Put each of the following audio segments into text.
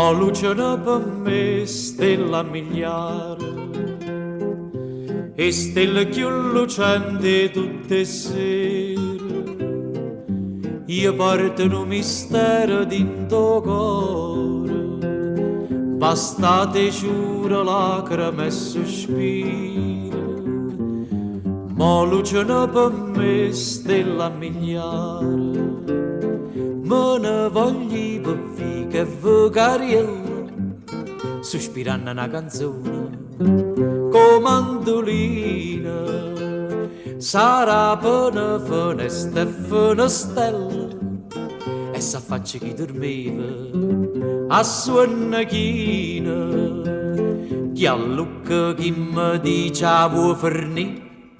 Ma lucciano per me stella a miliare e stelle più lucenti tutte sere. Io porto un mistero dentro cuore, bastate giuro lacrime e sospiro. Ma lucciano per me stella a miliare, me ne voglio per che vocariello, sospirando una canzone, con mandolina, sarà per una finestra e finestella, e s'affaccia chi dormiva, a suona china, chi a lucca chi mi dice a vuoi fornì,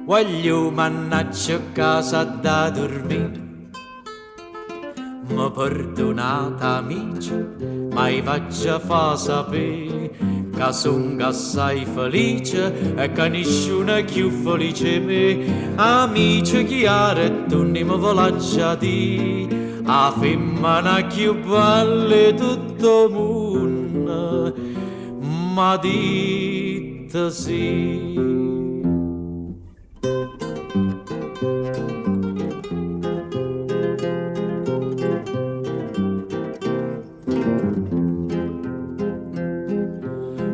voglio mannaggia a casa da dormire. Mi perdonate amici, ma io faccio fa sapere che sono assai felice e che nessuno è più felice me. Amici chiari e tu ne mi volaccia di, a femmina più bella di tutto il mondo, ma dite sì.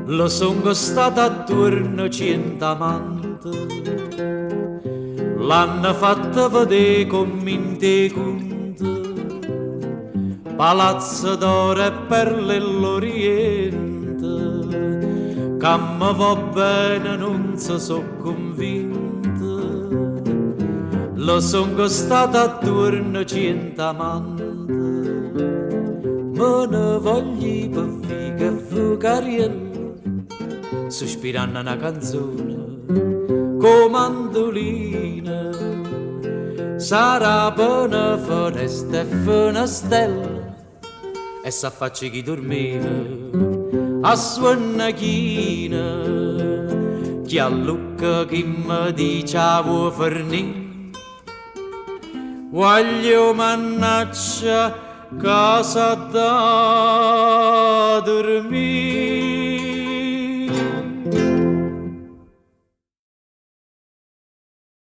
Lo sono stato attorno 100 amanti, l'hanno fatto vedere come in te conto, palazzo d'oro e perle l'Oriente, che mi va bene non so convinto. Lo sono stato attorno 100 amanti, me ne voglio per che vocariello, sospirando una canzone, con mandolina, sarà per una finestra e finestella, e s'affaccia chi dormiva, a suona china, chi a lucca chi mi dice a vuoi fornì, voglio mannaggia casa da dormire.